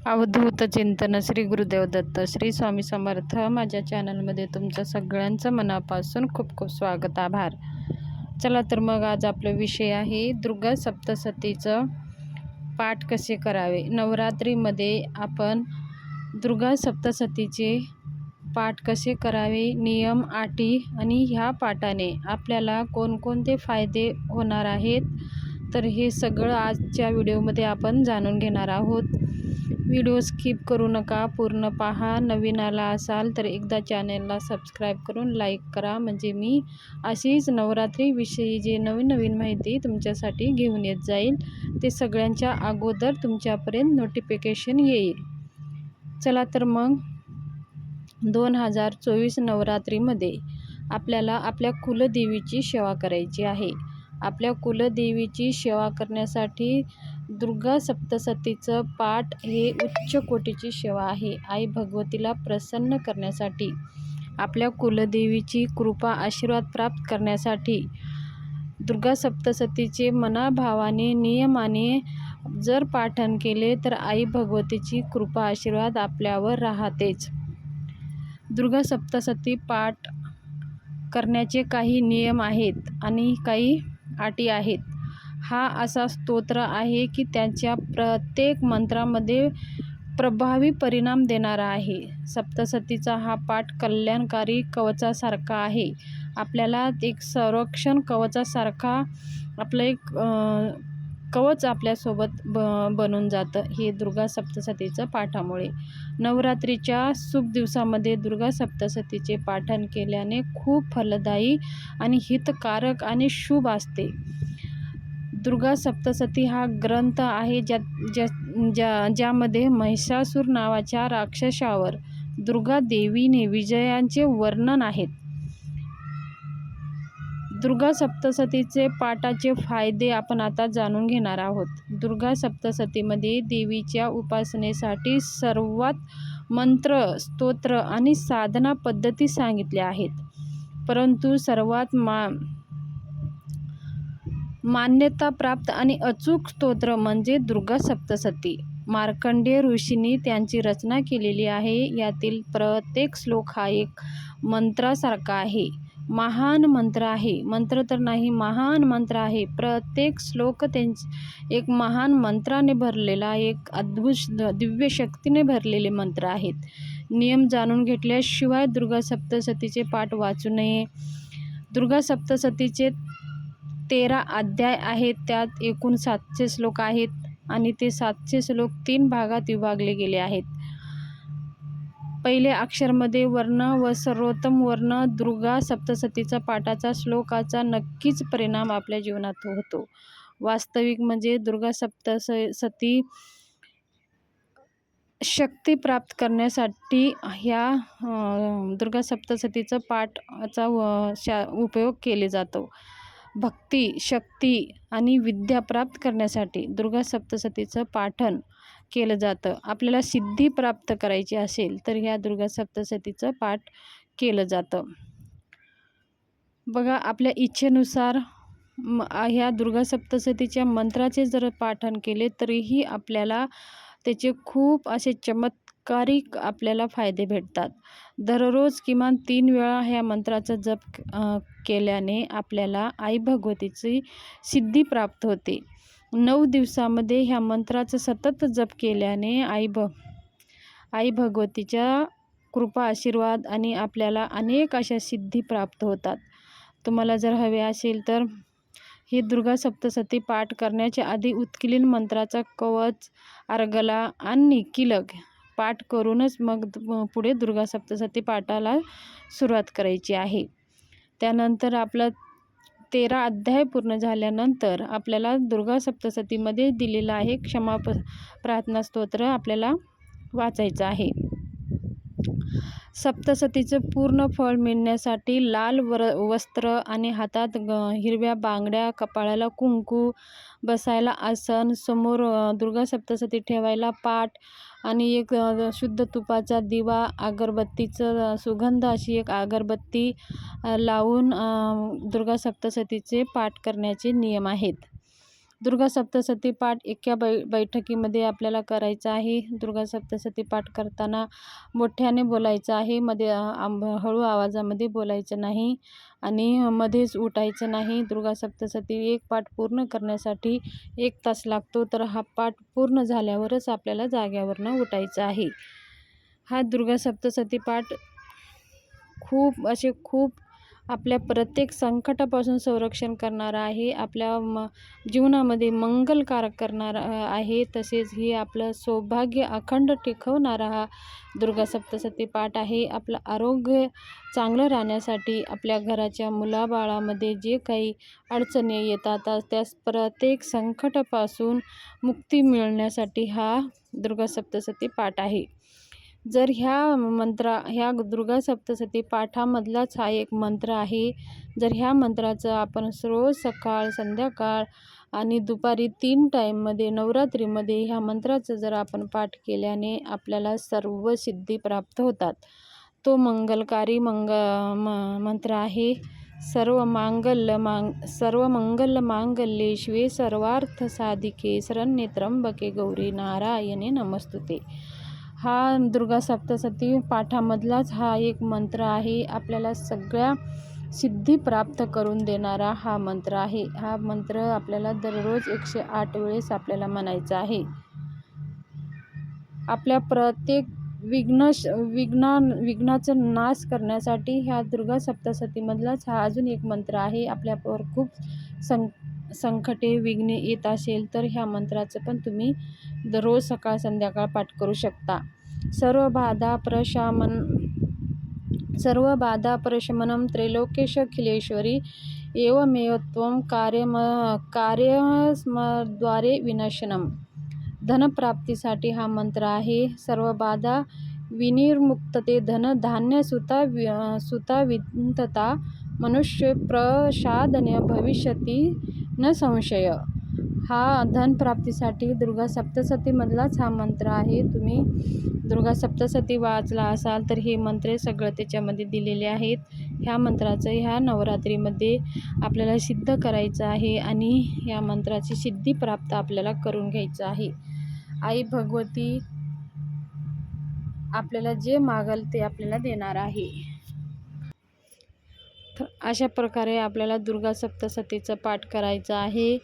अवधूत चिंतन श्री गुरुदेव दत्त श्री स्वामी समर्थ। माझ्या चॅनलमध्ये तुमचं सगळ्यांचं मनापासून खूप खूप स्वागत, आभार। चला तर मग आज आपला विषय आहे दुर्गा सप्तशतीचं पाठ कसे करावे। नवरात्रीमध्ये आपण दुर्गा सप्तशतीचे पाठ कसे करावे, नियम, अटी आणि ह्या पाठाने आपल्याला कोणकोणते फायदे होणार आहेत, तर हे सगळं आजच्या व्हिडिओमध्ये आपण जाणून घेणार आहोत। व्हिडिओ स्किप करू नका, पूर्ण पहा। नवीन आला असाल तर एकदा चॅनलला सबस्क्राईब करून लाईक करा, म्हणजे मी अशीच नवरात्रीविषयी जे नवीन नवीन माहिती तुमच्यासाठी घेऊन येत जाईल ते सगळ्यांच्या अगोदर तुमच्यापर्यंत नोटिफिकेशन येईल। चला तर मग 2024 नवरात्रीमध्ये आपल्याला आपल्या कुलदेवीची सेवा करायची आहे। आपल्या कुलदेवीची सेवा करण्यासाठी दुर्गा सप्तशतीचं पाठ हे उच्च कोटीची सेवा आहे। आई भगवतीला प्रसन्न करण्यासाठी, आपल्या कुलदेवीची कृपा आशीर्वाद प्राप्त करण्यासाठी दुर्गा सप्तशतीचे मनाभावाने नियमाने जर पाठन केले तर आई भगवतीची कृपा आशीर्वाद आपल्यावर राहतेच। दुर्गा सप्तशती पाठ करण्याचे काही नियम आहेत आणि काही अटी आहेत। हा असा स्तोत्र आहे की त्याच्या प्रत्येक मंत्रामध्ये प्रभावी परिणाम देणारा आहे। सप्तशतीचा हा पाठ कल्याणकारी कवचासारखा आहे। आपल्याला एक संरक्षण कवचासारखा आपलं एक कवच आपल्यासोबत बनून जातं हे दुर्गा सप्तशतीचं पाठामुळे। नवरात्रीच्या शुभ दिवसामध्ये दुर्गा सप्तशतीचे पाठन केल्याने खूप फलदायी आणि हितकारक आणि शुभ असते। दुर्गा सप्तशती हा ग्रंथ आहे ज्यामध्ये महिषासूर नावाच्या राक्षसावर दुर्गा देवीने विजयाचे वर्णन आहेत। दुर्गा सप्तशतीचे पाठाचे फायदे आपण आता जाणून घेणार आहोत। दुर्गा सप्तशतीमध्ये देवीच्या उपासनेसाठी सर्वात मंत्र, स्तोत्र आणि साधना पद्धती सांगितल्या आहेत, परंतु सर्वात मान्यता प्राप्त आणि अचूक स्तोत्र म्हणजे दुर्गा सप्तशती। मार्कंडेय ऋषींनी त्यांची रचना केलेली आहे। यातील प्रत्येक श्लोक हा एक मंत्रासारखा आहे। महान मंत्र आहे, मंत्र तर नाही, महान मंत्र आहे। प्रत्येक श्लोक एक महान मंत्राने भरलेला, एक अद्भुत दिव्य शक्तीने भरलेले मंत्र आहेत। नियम जाणून घेतल्याशिवाय दुर्गा सप्तशतीचे पाठ वाचू नये। दुर्गा सप्तशतीचे 13 अध्याय आहेत, त्यात एकूण 700 श्लोक आहेत आणि ते 700 श्लोक 3 भागात विभागले गेले आहेत। पहिले अक्षरमध्ये वर्ण व सर्वोत्तम वर्ण दुर्गा सप्तशतीचा पाठाचा श्लोकाचा नक्कीच परिणाम आपल्या जीवनात होतो। वास्तविक म्हणजे दुर्गा सप्तशती शक्ती प्राप्त करण्यासाठी ह्या दुर्गा सप्तशतीचा पाठाचा उपयोग केले जातो। भक्ती, शक्ती आणि विद्या प्राप्त करण्यासाठी दुर्गा सप्तशतीचं पाठन केलं जातं। आपल्याला सिद्धी प्राप्त करायची असेल तर ह्या दुर्गा सप्तशतीचं पाठ केलं जातं। बघा, आपल्या इच्छेनुसार ह्या दुर्गा सप्तशतीच्या मंत्राचे जर पाठन केले तरीही आपल्याला त्याचे खूप असे चमत्कारिक आपल्याला फायदे भेटतात। दररोज किमान 3 वेळा ह्या मंत्राचा जप केल्याने आपल्याला आई भगवतीची सिद्धी प्राप्त होते। 9 दिवसामध्ये ह्या मंत्राचा सतत जप केल्याने आई भगवतीच्या कृपा आशीर्वाद आणि आपल्याला अनेक अशा सिद्धी प्राप्त होतात। तुम्हाला जर हवे असेल तर ही दुर्गा सप्तशती पाठ करण्याच्या आधी उत्कीलीन मंत्राचा कवच, अर्गला आणि किलक पाठ करूनच मग पुढे दुर्गा सप्तशती पाठाला सुरुवात करायची आहे। त्यानंतर आपला 13 अध्याय पूर्ण झाल्यानंतर आपल्याला दुर्गा सप्तशतीमध्ये दिलेला आहे क्षमा प्रार्थना स्तोत्र आपल्याला वाचायचं आहे। सप्तशतीचं पूर्ण फळ मिळण्यासाठी लाल वस्त्र आणि हातात हिरव्या बांगड्या, कपाळाला कुंकू, बसायला आसन, समोर दुर्गा सप्तशती ठेवायला पाट आणि एक शुद्ध तुपाचा दिवा, अगरबत्तीचं सुगंध अशी एक अगरबत्ती लावून दुर्गा सप्तशतीचे पाठ करण्याचे नियम आहेत। दुर्गा सप्तशती पाठ एका बैठकीमध्ये आपल्याला करायचा आहे. दुर्गा सप्तशती पाठ करताना मोठ्याने बोलायचं आहे, मध्ये हळू आवाजामध्ये बोलायचं नाही आणि मध्येच उठायचं नाही. दुर्गा सप्तशती एक पाठ पूर्ण करण्यासाठी 1 तास लागतो, तर हा पाठ पूर्ण झाल्यावरच आपल्याला जाग्यावरनं उठायचं आहे. हा दुर्गा सप्तशती पाठ खूप आपल्या प्रत्येक संकटापासून संरक्षण करणारा आहे, आपल्या जीवनामध्ये मंगलकारक करणारा आहे. तसेच ही आपलं सौभाग्य अखंड टिकवणारा हा दुर्गा सप्तशती पाठ आहे. आपलं आरोग्य चांगलं राहण्यासाठी, आपल्या घराच्या मुलाबाळामध्ये जे काही अडचणी येतात त्या प्रत्येक संकटापासून मुक्ती मिळण्यासाठी हा दुर्गा सप्तशती पाठ आहे. जर ह्या दुर्गा सप्तशती पाठामधलाच हा एक मंत्र आहे. जर ह्या मंत्राचं आपण रोज सकाळ, संध्याकाळ आणि दुपारी 3 टाईममध्ये नवरात्रीमध्ये ह्या मंत्राचं जर आपण पाठ केल्याने आपल्याला सर्व सिद्धी प्राप्त होतात. तो मंगलकारी मंत्र आहे. सर्व मंगल मांगल्ये शिवे सर्वार्थ साधिके शरण्ये त्र्यंबके गौरी नारायणे नमस्तुते. हा दुर्गा सप्तशती पाठामधलाच हा एक मंत्र आहे. आपल्याला सगळ्या सिद्धी प्राप्त करून देणारा हा मंत्र आहे. हा मंत्र आपल्याला दररोज 108 वेळेस आपल्याला म्हणायचा आहे. आपल्या प्रत्येक विघ्नाचा नाश करण्यासाठी ह्या दुर्गा सप्तशतीमधलाच हा अजून एक मंत्र आहे. आपल्यावर खूप संकटे, विघ्ने येत असेल तर ह्या मंत्राचं पण तुम्ही दररोज सकाळ संध्याकाळ पाठ करू शकता. सर्व बाधा प्रशमनं त्रैलोक्येशखिलेश्वरी एवमेव त्वं कार्यमद्वारे विनाशनम्. धनप्राप्तीसाठी हा मंत्र आहे. सर्व बाधा विनिर्मुक्तते धन धान्य सुता विंतता मनुष्य प्रसादने भविष्यती न संशय. हा धनप्राप्तीसाठी दुर्गा सप्तशतीमधलाच हा मंत्र आहे. तुम्ही दुर्गा सप्तशती वाचला असाल तर हे मंत्र सगळं त्याच्यामध्ये दिलेले आहेत. ह्या मंत्राचं ह्या नवरात्रीमध्ये आपल्याला सिद्ध करायचं आहे आणि ह्या मंत्राची सिद्धी प्राप्त आपल्याला करून घ्यायचं आहे. आई भगवती आपल्याला जे मागल ते आपल्याला देणार आहे. तर अशा प्रकारे आपल्याला दुर्गा सप्तशतीचा पाठ करायचा आहे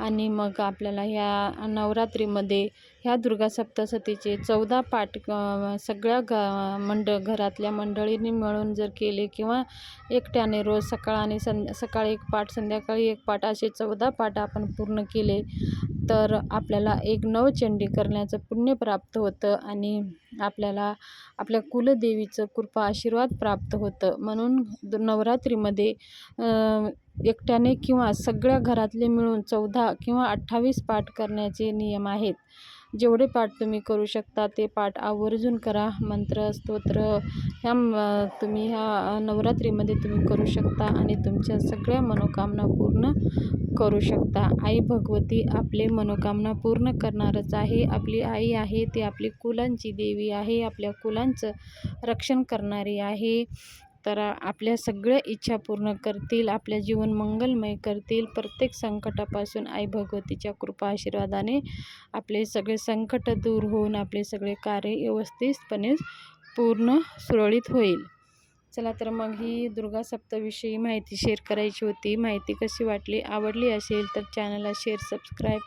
आणि मग आपल्याला ह्या नवरात्रीमध्ये ह्या दुर्गा सप्तशतीचे 14 पाठ सगळ्या घरातल्या मंडळींनी मिळून जर केले किंवा एकट्याने रोज सकाळी 1 पाठ, संध्याकाळी 1 पाठ असे 14 पाठ आपण पूर्ण केले तर आपल्याला एक नवचंडी करण्याचं पुण्य प्राप्त होतं आणि आपल्याला आपल्या कुलदेवीचं कृपा आशीर्वाद प्राप्त होतं. म्हणून नवरात्रीमध्ये एकट्याने किंवा सगळ्या घरातले मिळून 14 किंवा 28 पाठ करण्याचे नियम आहेत. जेवढे पाठ तुम्ही करू शकता ते पाठ आवर्जून करा. मंत्र, स्तोत्र तुम्ही ह्या नवरात्रीमध्ये तुम्ही करू शकता आणि तुमच्या सगळ्या मनोकामना पूर्ण करू शकता. आई भगवती आपले मनोकामना पूर्ण करणारच आहे. आपली आई आहे, ती आपली कुलांची देवी आहे, आपल्या कुलांचं रक्षण करणारी आहे. तर आपल्या सगळ्या इच्छा पूर्ण करतील, आपल्या जीवन मंगलमय करतील. प्रत्येक संकटापासून आई भगवतीच्या कृपा आशीर्वादाने आपले सगळे संकट दूर होऊन आपले सगळे कार्य व्यवस्थितपणे पूर्ण सुरळीत होईल. चला तर मग ही दुर्गा सप्तविषयी माहिती शेअर करायची होती. माहिती कशी वाटली, आवडली असेल तर चॅनलला शेअर, सबस्क्राईब,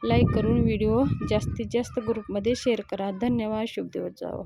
लाईक करून व्हिडिओ जास्तीत जास्त ग्रुपमध्ये शेअर करा. धन्यवाद. शुभ दिवस जावो.